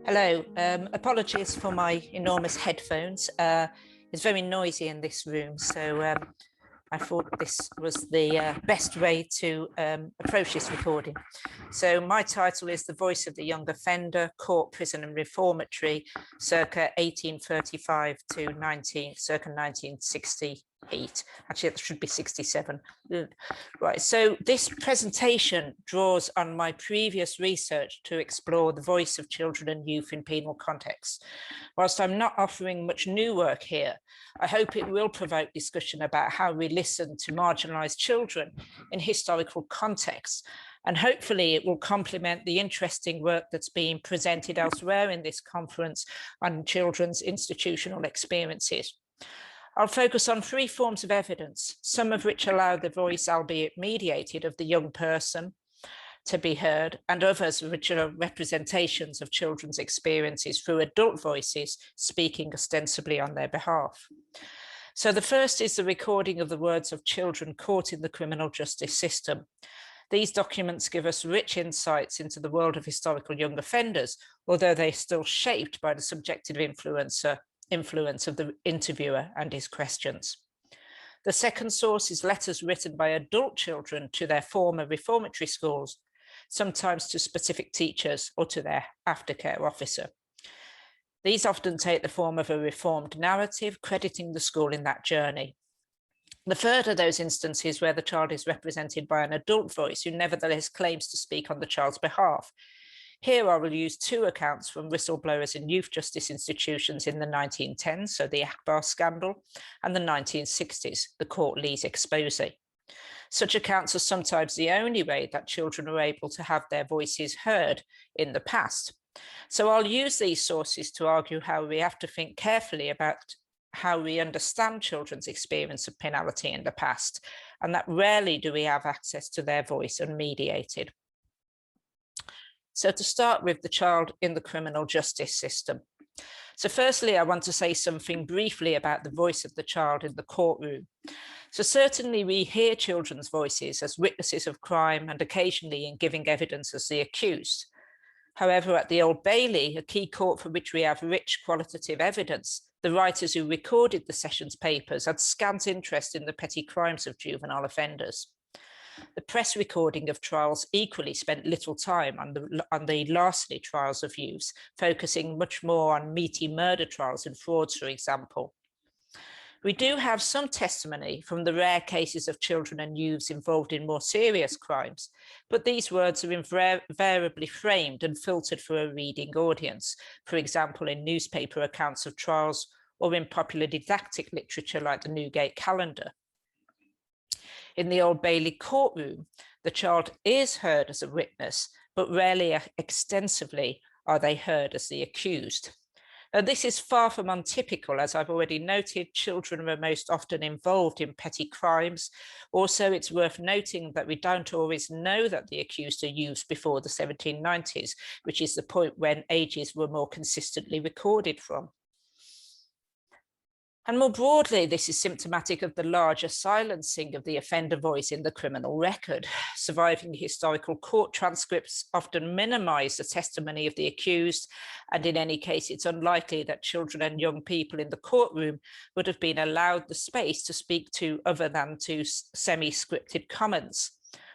Hello, apologies for my enormous headphones. It's very noisy in this room, so I thought this was the best way to approach this recording. So my title is The Voice of the Young Offender, Court, Prison and Reformatory, circa 1835 to circa 1968. Actually, that should be 67. Right, so this presentation draws on my previous research to explore the voice of children and youth in penal contexts. Whilst I'm not offering much new work here, I hope it will provoke discussion about how we listen to marginalised children in historical contexts, and hopefully it will complement the interesting work that's being presented elsewhere in this conference on children's institutional experiences. I'll focus on three forms of evidence, some of which allow the voice, albeit mediated, of the young person to be heard, and others which are representations of children's experiences through adult voices speaking ostensibly on their behalf. So the first is the recording of the words of children caught in the criminal justice system. These documents give us rich insights into the world of historical young offenders, although they're still shaped by the subjective influence of the interviewer and his questions. The second source is letters written by adult children to their former reformatory schools, sometimes to specific teachers or to their aftercare officer. These often take the form of a reformed narrative, crediting the school in that journey. The third are those instances where the child is represented by an adult voice who nevertheless claims to speak on the child's behalf. Here I will use two accounts from whistleblowers in youth justice institutions in the 1910s, so the Akbar scandal, and the 1960s, the Court Lees expose. Such accounts are sometimes the only way that children are able to have their voices heard in the past. So I'll use these sources to argue how we have to think carefully about how we understand children's experience of penalty in the past, and that rarely do we have access to their voice unmediated. So to start with the child in the criminal justice system. So firstly, I want to say something briefly about the voice of the child in the courtroom. So certainly we hear children's voices as witnesses of crime and occasionally in giving evidence as the accused. However, at the Old Bailey, a key court for which we have rich qualitative evidence, the writers who recorded the sessions papers had scant interest in the petty crimes of juvenile offenders. The press recording of trials equally spent little time on the lastly trials of youths, focusing much more on meaty murder trials and frauds, for example. We do have some testimony from the rare cases of children and youths involved in more serious crimes, but these words are invariably framed and filtered for a reading audience, for example, in newspaper accounts of trials or in popular didactic literature like the Newgate Calendar. In the Old Bailey courtroom, the child is heard as a witness, but rarely extensively are they heard as the accused. Now, this is far from untypical, as I've already noted, children are most often involved in petty crimes. Also, it's worth noting that we don't always know that the accused are youths before the 1790s, which is the point when ages were more consistently recorded from. And more broadly, this is symptomatic of the larger silencing of the offender voice in the criminal record. Surviving historical court transcripts often minimize the testimony of the accused, and in any case, it's unlikely that children and young people in the courtroom would have been allowed the space to speak to other than to semi-scripted comments.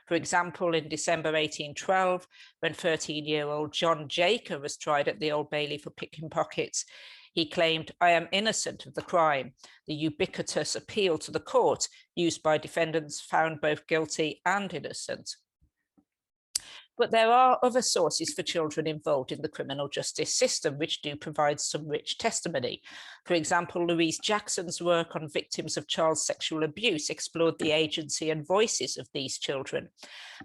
For example, in December 1812, when 13-year-old John Jaker was tried at the Old Bailey for picking pockets, he claimed, "I am innocent of the crime," the ubiquitous appeal to the court used by defendants found both guilty and innocent. But there are other sources for children involved in the criminal justice system which do provide some rich testimony. For example, Louise Jackson's work on victims of child sexual abuse explored the agency and voices of these children.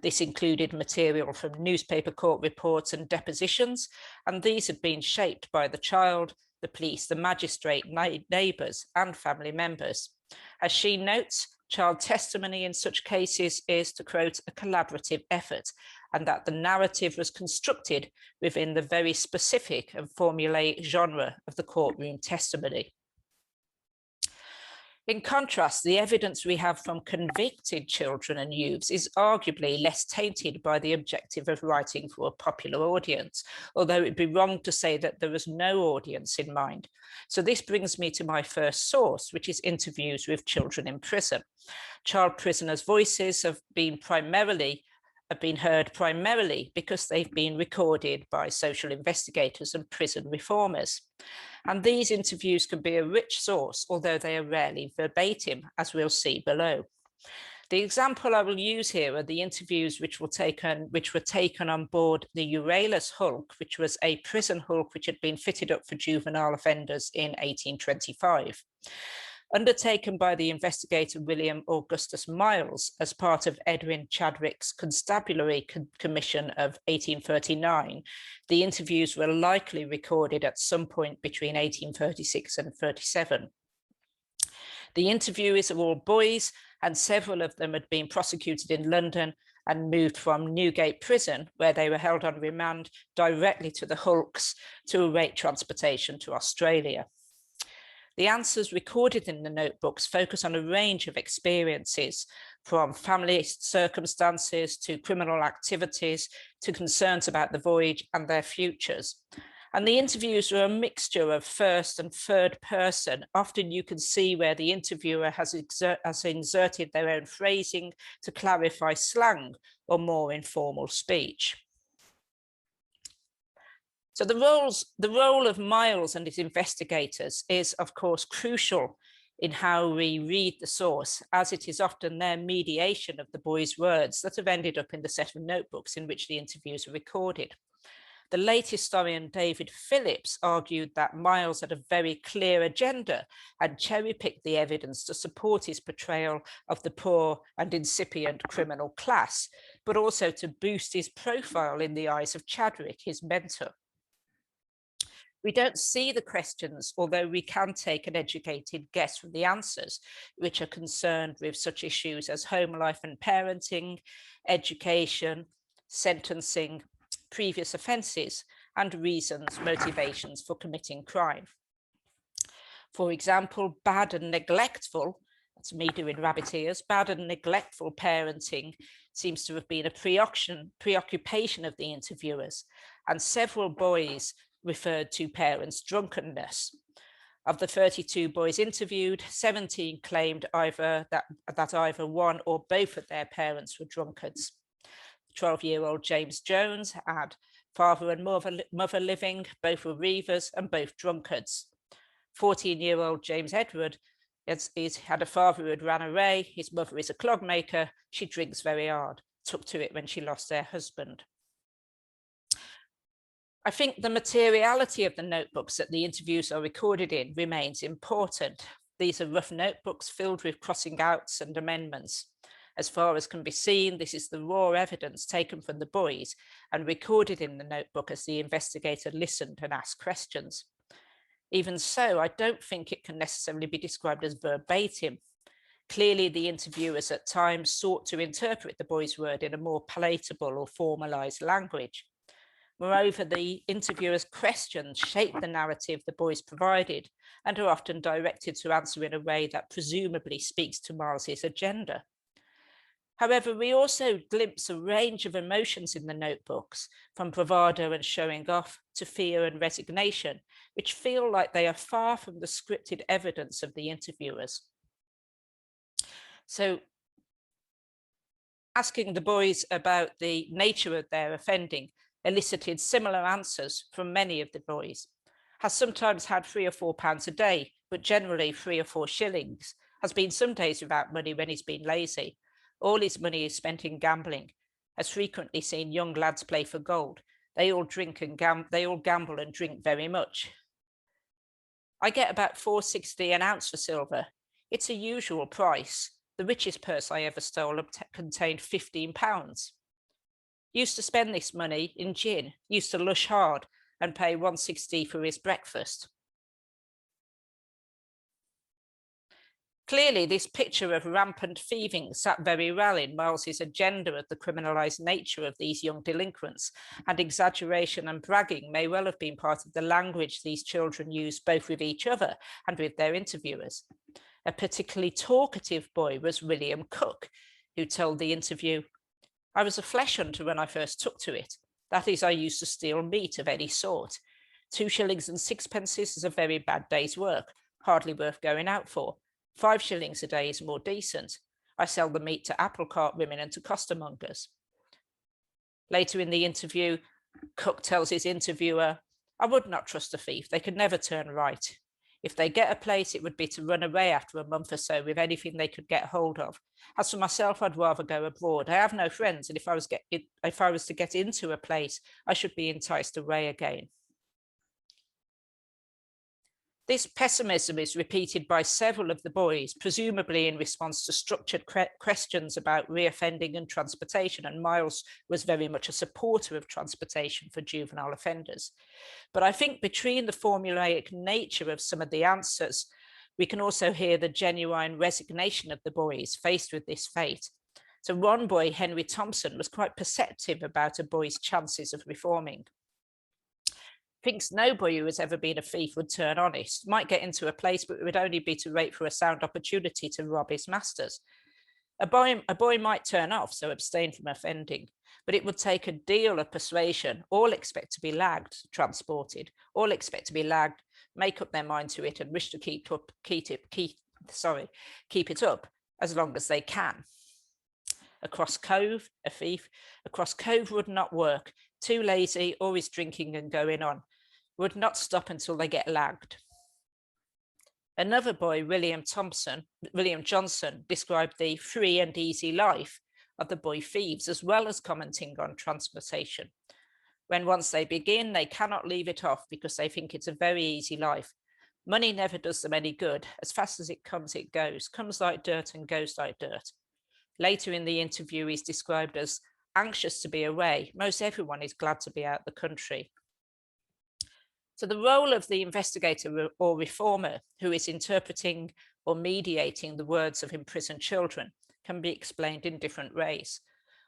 This included material from newspaper court reports and depositions, and these had been shaped by the child, the police, the magistrate, neighbours and family members. As she notes, child testimony in such cases is, to quote, a collaborative effort, and that the narrative was constructed within the very specific and formulaic genre of the courtroom testimony. In contrast, the evidence we have from convicted children and youths is arguably less tainted by the objective of writing for a popular audience, although it'd be wrong to say that there was no audience in mind. So this brings me to my first source, which is interviews with children in prison. Child prisoners' voices have been heard primarily because they've been recorded by social investigators and prison reformers. And these interviews can be a rich source, although they are rarely verbatim, as we'll see below. The example I will use here are the interviews which were taken on board the Euralus hulk, which was a prison hulk which had been fitted up for juvenile offenders in 1825. Undertaken by the investigator William Augustus Miles as part of Edwin Chadwick's Constabulary Commission of 1839, the interviews were likely recorded at some point between 1836 and 37. The interviewees are all boys, and several of them had been prosecuted in London and moved from Newgate Prison, where they were held on remand, directly to the hulks to await transportation to Australia. The answers recorded in the notebooks focus on a range of experiences, from family circumstances to criminal activities to concerns about the voyage and their futures. And the interviews are a mixture of first and third person. Often you can see where the interviewer has inserted their own phrasing to clarify slang or more informal speech. So the role of Miles and his investigators is, of course, crucial in how we read the source, as it is often their mediation of the boys' words that have ended up in the set of notebooks in which the interviews are recorded. The late historian David Phillips argued that Miles had a very clear agenda and cherry-picked the evidence to support his portrayal of the poor and incipient criminal class, but also to boost his profile in the eyes of Chadwick, his mentor. We don't see the questions, although we can take an educated guess from the answers, which are concerned with such issues as home life and parenting, education, sentencing, previous offences, and reasons, motivations for committing crime. For example, bad and neglectful, that's me doing rabbit ears, bad and neglectful parenting seems to have been a preoccupation of the interviewers, and several boys referred to parents' drunkenness. Of the 32 boys interviewed, 17 claimed that either one or both of their parents were drunkards. 12-year-old James Jones had father and mother living, both were reavers and both drunkards. 14-year-old James Edward had a father who had ran away, his mother is a clogmaker, she drinks very hard, took to it when she lost their husband. I think the materiality of the notebooks that the interviews are recorded in remains important. These are rough notebooks filled with crossing outs and amendments. As far as can be seen, this is the raw evidence taken from the boys and recorded in the notebook as the investigator listened and asked questions. Even so, I don't think it can necessarily be described as verbatim. Clearly, the interviewers at times sought to interpret the boys' word in a more palatable or formalized language. Moreover, the interviewer's questions shape the narrative the boys provided and are often directed to answer in a way that presumably speaks to Miles's agenda. However, we also glimpse a range of emotions in the notebooks, from bravado and showing off to fear and resignation, which feel like they are far from the scripted evidence of the interviewers. So, asking the boys about the nature of their offending elicited similar answers from many of the boys. Has sometimes had £3 or £4 a day, but generally 3 or 4 shillings. Has been some days without money when he's been lazy. All his money is spent in gambling. Has frequently seen young lads play for gold. They all gamble and drink very much. I get about £4.60 an ounce for silver. It's a usual price. The richest purse I ever stole contained £15. Used to spend this money in gin, used to lush hard and pay £1.60 for his breakfast. Clearly, this picture of rampant thieving sat very well in Miles's agenda of the criminalised nature of these young delinquents, and exaggeration and bragging may well have been part of the language these children used both with each other and with their interviewers. A particularly talkative boy was William Cook, who told the interview, "I was a flesh hunter when I first took to it. That is, I used to steal meat of any sort. 2 shillings and 6 is a very bad day's work, hardly worth going out for. 5 shillings a day is more decent. I sell the meat to apple cart women and to costermongers." Later in the interview, Cook tells his interviewer, "I would not trust a thief. They could never turn right. If they get a place, it would be to run away after a month or so with anything they could get hold of. As for myself, I'd rather go abroad. I have no friends, and if I was to get into a place, I should be enticed away again." This pessimism is repeated by several of the boys, presumably in response to structured questions about reoffending and transportation, and Miles was very much a supporter of transportation for juvenile offenders. But I think between the formulaic nature of some of the answers, we can also hear the genuine resignation of the boys faced with this fate. So one boy, Henry Thompson, was quite perceptive about a boy's chances of reforming. Thinks no boy who has ever been a thief would turn honest, might get into a place, but it would only be to wait for a sound opportunity to rob his masters. A boy might turn off, so abstain from offending, but it would take a deal of persuasion. All expect to be lagged, transported, all expect to be lagged, make up their mind to it and wish to keep it up as long as they can. Across Cove, a thief, across Cove would not work. Too lazy, always drinking and going on. Would not stop until they get lagged. Another boy, William Johnson, described the free and easy life of the boy thieves, as well as commenting on transportation. When once they begin, they cannot leave it off because they think it's a very easy life. Money never does them any good. As fast as it comes comes like dirt and goes like dirt. Later in the interview, he's described as anxious to be away. Most everyone is glad to be out of the country. So the role of the investigator or reformer who is interpreting or mediating the words of imprisoned children can be explained in different ways.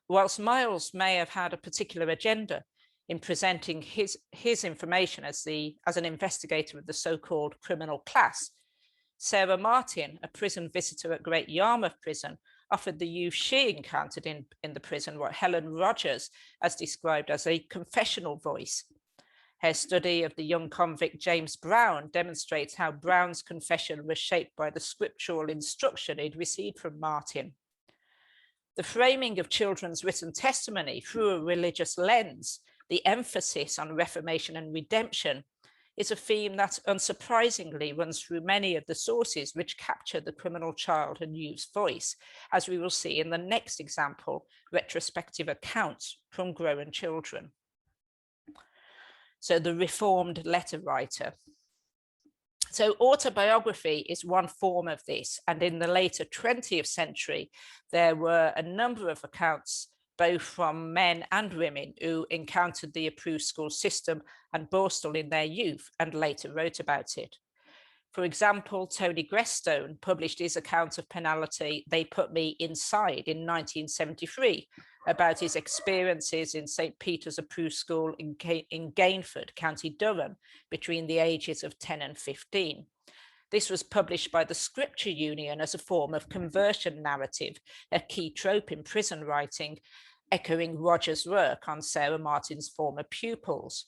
Whilst Miles may have had a particular agenda in presenting his information as an investigator of the so-called criminal class, Sarah Martin, a prison visitor at Great Yarmouth Prison, offered the youth she encountered in the prison what Helen Rogers has described as a confessional voice. Her study of the young convict James Brown demonstrates how Brown's confession was shaped by the scriptural instruction he'd received from Martin. The framing of children's written testimony through a religious lens, the emphasis on reformation and redemption, is a theme that unsurprisingly runs through many of the sources which capture the criminal child and youth's voice, as we will see in the next example, retrospective accounts from grown children. So the reformed letter writer. So autobiography is one form of this, and in the later 20th century, there were a number of accounts both from men and women who encountered the approved school system and Borstal in their youth and later wrote about it. For example, Tony Grestone published his account of penalty, They Put Me Inside, in 1973, about his experiences in St. Peter's approved school in Gainford, County Durham, between the ages of 10 and 15. This was published by the Scripture Union as a form of conversion narrative, a key trope in prison writing, echoing Rogers' work on Sarah Martin's former pupils.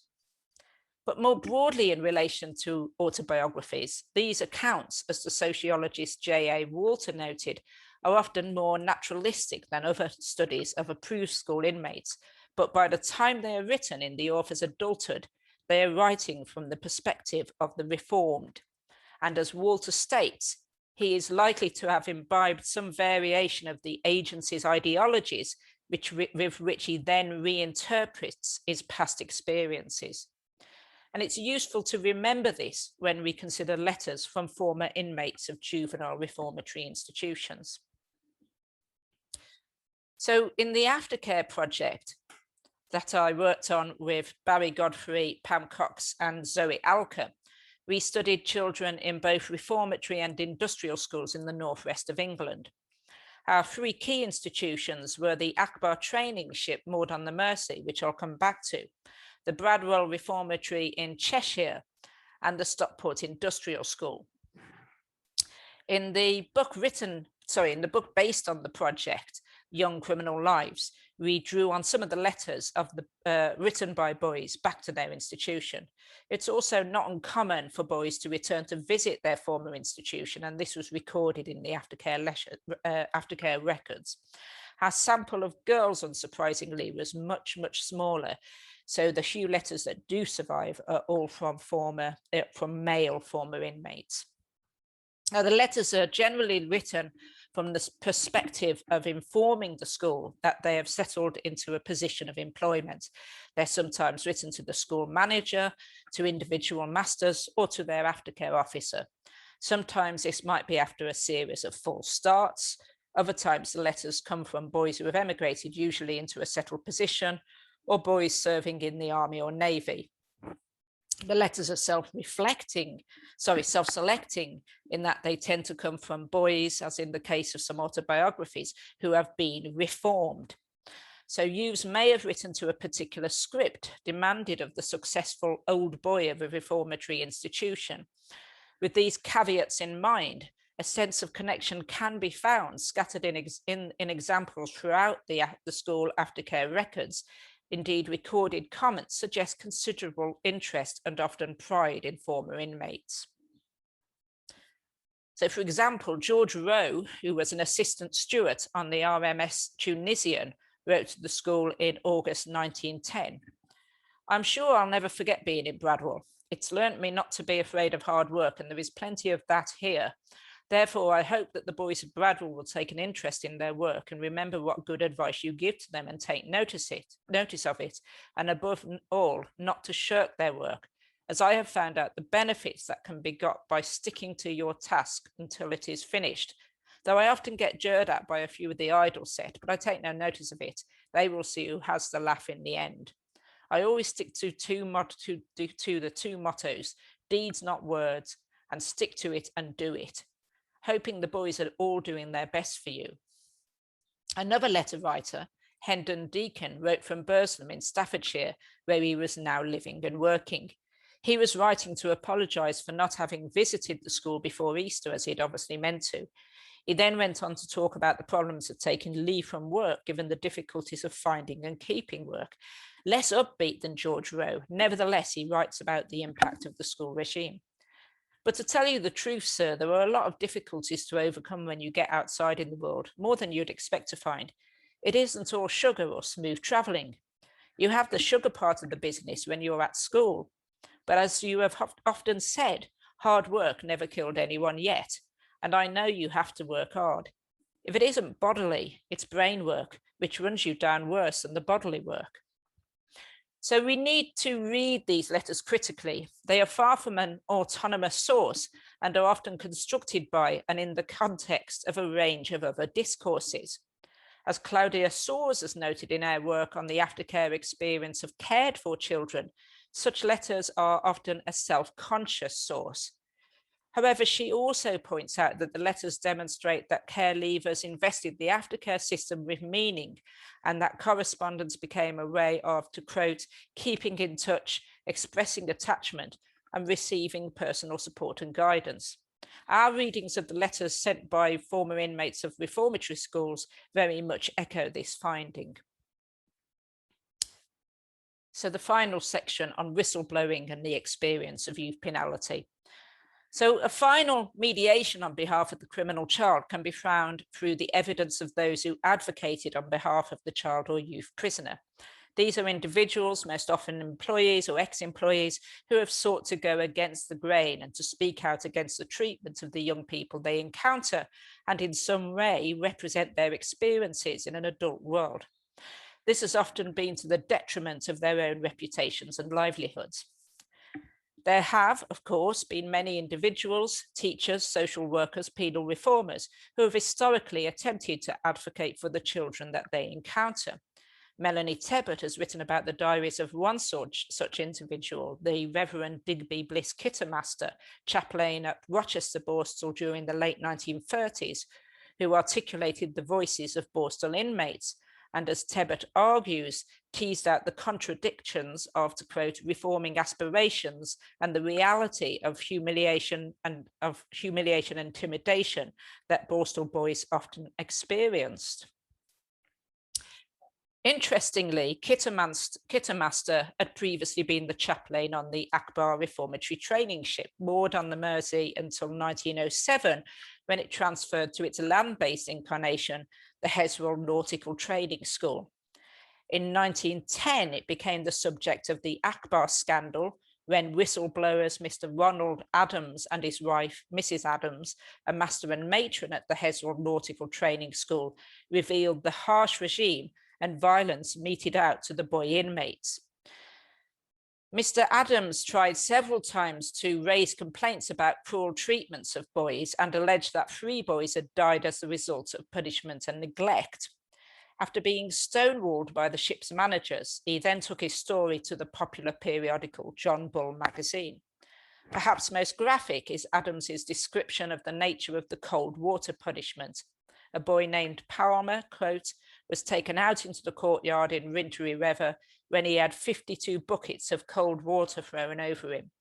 But more broadly in relation to autobiographies, these accounts, as the sociologist J.A. Walter noted, are often more naturalistic than other studies of approved school inmates, but by the time they are written in the author's adulthood, they are writing from the perspective of the reformed. And as Walter states, he is likely to have imbibed some variation of the agency's ideologies, with which he then reinterprets his past experiences. And it's useful to remember this when we consider letters from former inmates of juvenile reformatory institutions. So in the aftercare project that I worked on with Barry Godfrey, Pam Cox and Zoe Alker, we studied children in both reformatory and industrial schools in the northwest of England. Our three key institutions were the Akbar training ship moored on the Mersey, which I'll come back to, the Bradwell Reformatory in Cheshire, and the Stockport Industrial School. In the book based on the project, Young Criminal Lives, we drew on some of the letters of the written by boys back to their institution. It's also not uncommon for boys to return to visit their former institution, and this was recorded in the aftercare records. Our sample of girls, unsurprisingly, was much, much smaller. So the few letters that do survive are all from male former inmates. Now, the letters are generally written from the perspective of informing the school that they have settled into a position of employment. They're sometimes written to the school manager, to individual masters, or to their aftercare officer. Sometimes this might be after a series of false starts. Other times the letters come from boys who have emigrated, usually into a settled position, or boys serving in the army or navy. The letters are self-selecting in that they tend to come from boys, as in the case of some autobiographies, who have been reformed. So youths may have written to a particular script demanded of the successful old boy of a reformatory institution. With these caveats in mind, a sense of connection can be found scattered in examples throughout the school aftercare records. Indeed, recorded comments suggest considerable interest and often pride in former inmates. So, for example, George Rowe, who was an assistant steward on the RMS Tunisian, wrote to the school in August 1910. "I'm sure I'll never forget being in Bradwell. It's learnt me not to be afraid of hard work, and there is plenty of that here. Therefore, I hope that the boys of Bradwell will take an interest in their work and remember what good advice you give to them and take notice of it, and above all, not to shirk their work, as I have found out the benefits that can be got by sticking to your task until it is finished. Though I often get jeered at by a few of the idle set, but I take no notice of it. They will see who has the laugh in the end. I always stick to the two mottos, deeds not words, and stick to it and do it, hoping the boys are all doing their best for you." Another letter writer, Hendon Deacon, wrote from Burslem in Staffordshire, where he was now living and working. He was writing to apologise for not having visited the school before Easter, as he'd obviously meant to. He then went on to talk about the problems of taking leave from work, given the difficulties of finding and keeping work. Less upbeat than George Rowe, nevertheless, he writes about the impact of the school regime. "But to tell you the truth, sir, there are a lot of difficulties to overcome when you get outside in the world, more than you'd expect to find. It isn't all sugar or smooth travelling. You have the sugar part of the business when you're at school. But as you have often said, hard work never killed anyone yet, and I know you have to work hard. If it isn't bodily, it's brain work, which runs you down worse than the bodily work." So we need to read these letters critically. They are far from an autonomous source and are often constructed by and in the context of a range of other discourses. As Claudia Soares has noted in our work on the aftercare experience of cared for children, such letters are often a self-conscious source. However, she also points out that the letters demonstrate that care leavers invested the aftercare system with meaning, and that correspondence became a way of, to quote, keeping in touch, expressing attachment, and receiving personal support and guidance. Our readings of the letters sent by former inmates of reformatory schools very much echo this finding. So the final section on whistleblowing and the experience of youth penalty. So a final mediation on behalf of the criminal child can be found through the evidence of those who advocated on behalf of the child or youth prisoner. These are individuals, most often employees or ex-employees, who have sought to go against the grain and to speak out against the treatment of the young people they encounter, and in some way represent their experiences in an adult world. This has often been to the detriment of their own reputations and livelihoods. There have, of course, been many individuals, teachers, social workers, penal reformers, who have historically attempted to advocate for the children that they encounter. Melanie Tebbert has written about the diaries of one such individual, the Reverend Digby Bliss Kittermaster, chaplain at Rochester Borstal during the late 1930s, who articulated the voices of Borstal inmates and, as Tebbett argues, teased out the contradictions of, to quote, reforming aspirations and the reality of humiliation and intimidation that Borstal boys often experienced. Interestingly, Kittermaster had previously been the chaplain on the Akbar Reformatory training ship, moored on the Mersey until 1907, when it transferred to its land-based incarnation, the Heswell Nautical Training School. In 1910, it became the subject of the Akbar scandal, when whistleblowers Mr. Ronald Adams and his wife, Mrs. Adams, a master and matron at the Heswell Nautical Training School, revealed the harsh regime and violence meted out to the boy inmates. Mr. Adams tried several times to raise complaints about cruel treatments of boys and alleged that 3 boys had died as a result of punishment and neglect. After being stonewalled by the ship's managers, he then took his story to the popular periodical John Bull magazine. Perhaps most graphic is Adams's description of the nature of the cold water punishment. A boy named Palmer, quote, was taken out into the courtyard in wintry weather when he had 52 buckets of cold water thrown over him.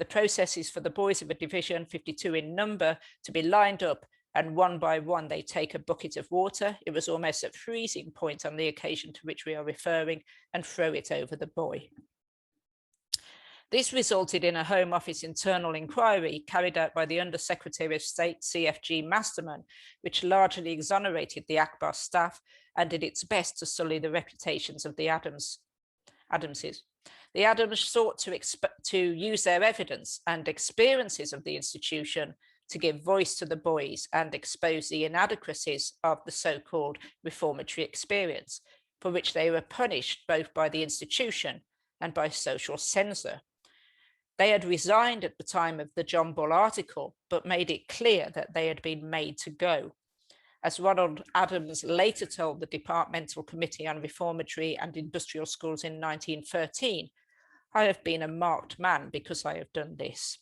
The process is for the boys of a division, 52 in number, to be lined up, and one by one they take a bucket of water. It was almost at freezing point on the occasion to which we are referring, and throw it over the boy. This resulted in a Home Office internal inquiry carried out by the Under Secretary of State, CFG Masterman, which largely exonerated the Akbar staff and did its best to sully the reputations of the Adamses. The Adams sought to use their evidence and experiences of the institution to give voice to the boys and expose the inadequacies of the so-called reformatory experience, for which they were punished both by the institution and by social censor. They had resigned at the time of the John Bull article, but made it clear that they had been made to go. As Ronald Adams later told the Departmental Committee on Reformatory and Industrial Schools in 1913, "I have been a marked man because I have done this."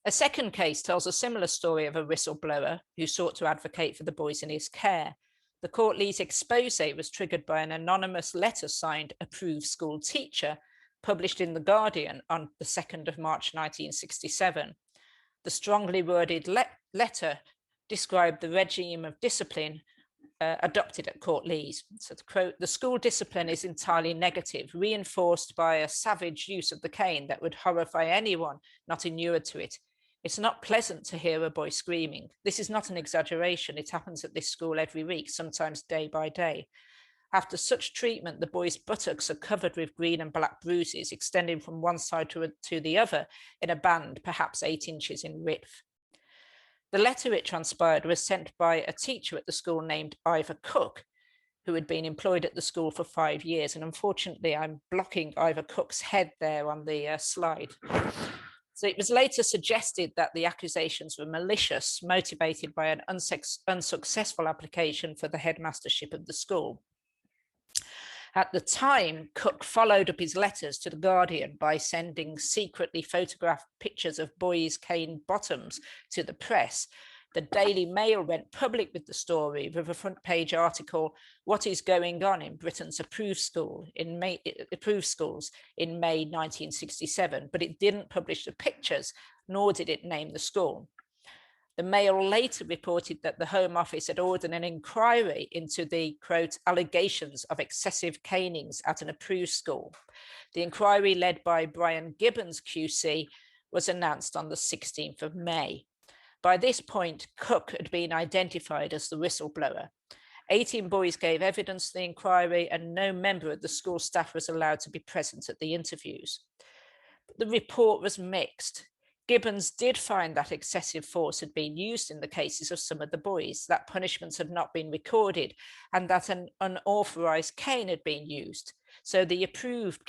A second case tells a similar story of a whistleblower who sought to advocate for the boys in his care. The Courtleys expose was triggered by an anonymous letter signed "Approved School Teacher," published in The Guardian on the 2nd of March 1967. The strongly worded letter described the regime of discipline adopted at Courtleys. So, to quote, "The school discipline is entirely negative, reinforced by a savage use of the cane that would horrify anyone not inured to it. It's not pleasant to hear a boy screaming. This is not an exaggeration. It happens at this school every week, sometimes day by day. After such treatment, the boy's buttocks are covered with green and black bruises, extending from one side to the other in a band, perhaps 8 inches in width." The letter, it transpired, was sent by a teacher at the school named Ivor Cook, who had been employed at the school for 5 years. And unfortunately, I'm blocking Ivor Cook's head there on the slide. So it was later suggested that the accusations were malicious, motivated by an unsuccessful application for the headmastership of the school. At the time, Cook followed up his letters to The Guardian by sending secretly photographed pictures of boys' cane bottoms to the press. The Daily Mail went public with the story with a front page article, "What is going on in Britain's approved schools in May 1967, but it didn't publish the pictures, nor did it name the school. The Mail later reported that the Home Office had ordered an inquiry into the, quote, "allegations of excessive canings at an approved school." The inquiry, led by Brian Gibbons QC, was announced on the 16th of May. By this point, Cook had been identified as the whistleblower. 18 boys gave evidence to the inquiry, and no member of the school staff was allowed to be present at the interviews. But the report was mixed. Gibbons did find that excessive force had been used in the cases of some of the boys, that punishments had not been recorded, and that an unauthorized cane had been used. So the approved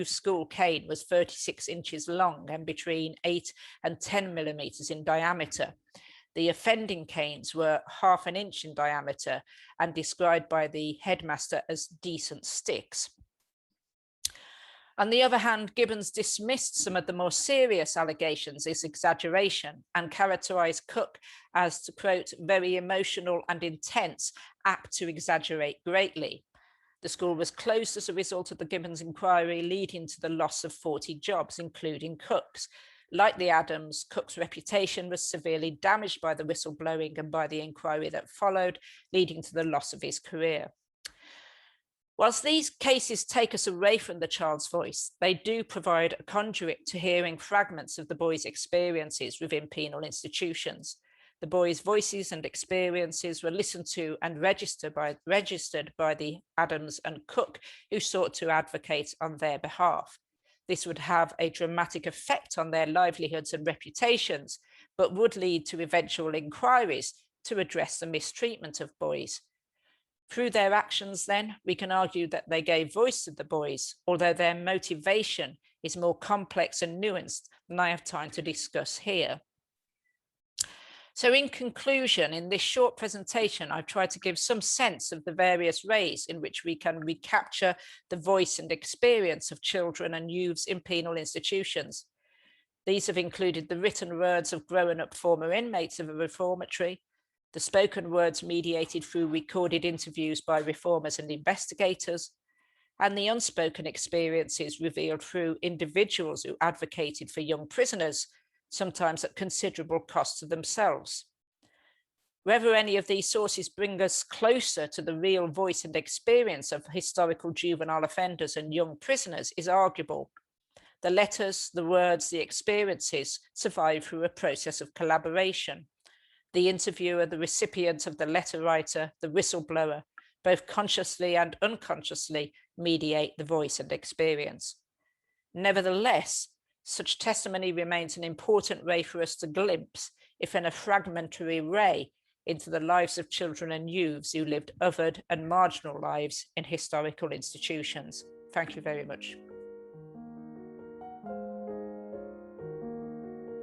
school cane, was 36 inches long and between 8 and 10 millimeters in diameter. The offending canes were 1/2 inch in diameter and described by the headmaster as decent sticks. On the other hand, Gibbons dismissed some of the more serious allegations as exaggeration and characterised Cook as, to quote, very emotional and intense, apt to exaggerate greatly. The school was closed as a result of the Gibbons inquiry, leading to the loss of 40 jobs, including Cook's. Like the Adams, Cook's reputation was severely damaged by the whistleblowing and by the inquiry that followed, leading to the loss of his career. Whilst these cases take us away from the child's voice, they do provide a conduit to hearing fragments of the boys' experiences within penal institutions. The boys' voices and experiences were listened to and registered by the Adams and Cook, who sought to advocate on their behalf. This would have a dramatic effect on their livelihoods and reputations, but would lead to eventual inquiries to address the mistreatment of boys. Through their actions, then, we can argue that they gave voice to the boys, although their motivation is more complex and nuanced than I have time to discuss here. So in conclusion, in this short presentation, I've tried to give some sense of the various ways in which we can recapture the voice and experience of children and youths in penal institutions. These have included the written words of grown-up former inmates of a reformatory, the spoken words mediated through recorded interviews by reformers and investigators, and the unspoken experiences revealed through individuals who advocated for young prisoners, sometimes at considerable cost to themselves. Whether any of these sources bring us closer to the real voice and experience of historical juvenile offenders and young prisoners is arguable. The letters, the words, the experiences survive through a process of collaboration. The interviewer, the recipient of the letter writer, the whistleblower, both consciously and unconsciously mediate the voice and experience. Nevertheless, such testimony remains an important way for us to glimpse, if in a fragmentary way, into the lives of children and youths who lived othered and marginal lives in historical institutions. Thank you very much.